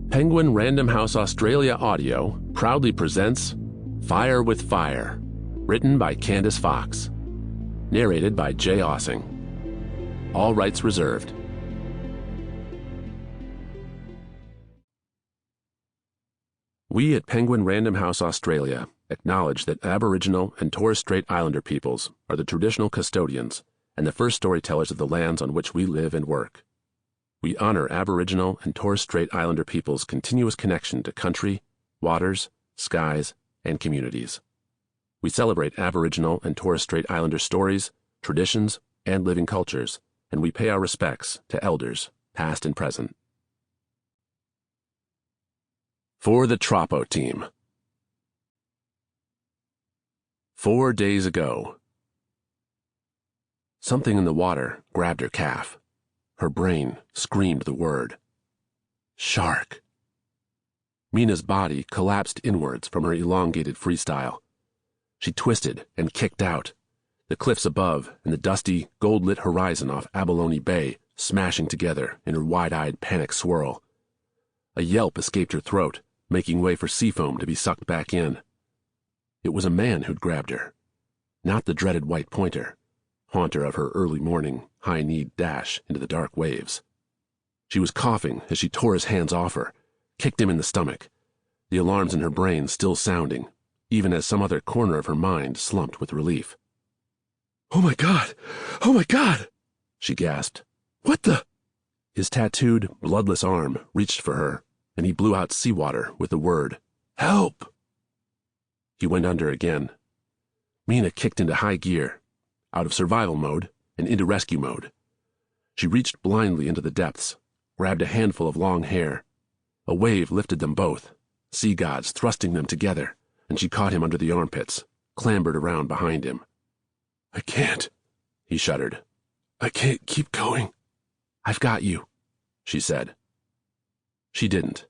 Penguin Random House Australia Audio proudly presents Fire with Fire, written by Candice Fox, narrated by Aaseng. All rights reserved. We at Penguin Random House Australia acknowledge that Aboriginal and Torres Strait Islander peoples are the traditional custodians and the first storytellers of the lands on which we live and work. We honor Aboriginal and Torres Strait Islander peoples' continuous connection to country, waters, skies, and communities. We celebrate Aboriginal and Torres Strait Islander stories, traditions, and living cultures, and we pay our respects to elders, past and present. For the Tropo Team. 4 days ago. Something in the water grabbed her calf. Her brain screamed the word. Shark. Mina's body collapsed inwards from her elongated freestyle. She twisted and kicked out, the cliffs above and the dusty, gold-lit horizon off Abalone Bay smashing together in her wide-eyed panic swirl. A yelp escaped her throat, making way for seafoam to be sucked back in. It was a man who'd grabbed her, not the dreaded white pointer, haunter of her early morning, high-kneed dash into the dark waves. She was coughing as she tore his hands off her, kicked him in the stomach, the alarms in her brain still sounding, even as some other corner of her mind slumped with relief. "Oh my God! Oh my God!" she gasped. "What the—" His tattooed, bloodless arm reached for her, and he blew out seawater with the word, "Help!" He went under again. Mina kicked into high gear, out of survival mode and into rescue mode. She reached blindly into the depths, grabbed a handful of long hair. A wave lifted them both, sea gods thrusting them together, and she caught him under the armpits, clambered around behind him. "I can't," he shuddered. "I can't keep going." "I've got you," she said. She didn't.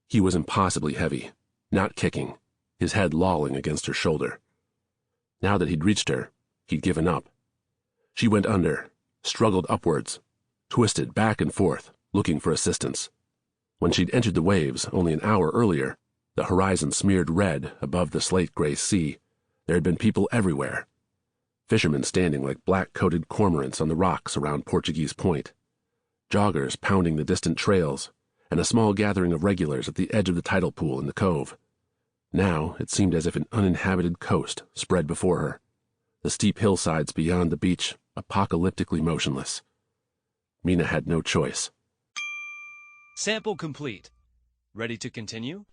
He was impossibly heavy, not kicking, his head lolling against her shoulder. Now that he'd reached her, he'd given up. She went under, struggled upwards, twisted back and forth, looking for assistance. When she'd entered the waves only an hour earlier, the horizon smeared red above the slate-gray sea, there had been people everywhere. Fishermen standing like black-coated cormorants on the rocks around Portuguese Point, joggers pounding the distant trails, and a small gathering of regulars at the edge of the tidal pool in the cove. Now it seemed as if an uninhabited coast spread before her, the steep hillsides beyond the beach apocalyptically motionless. Mina had no choice. Sample complete. Ready to continue?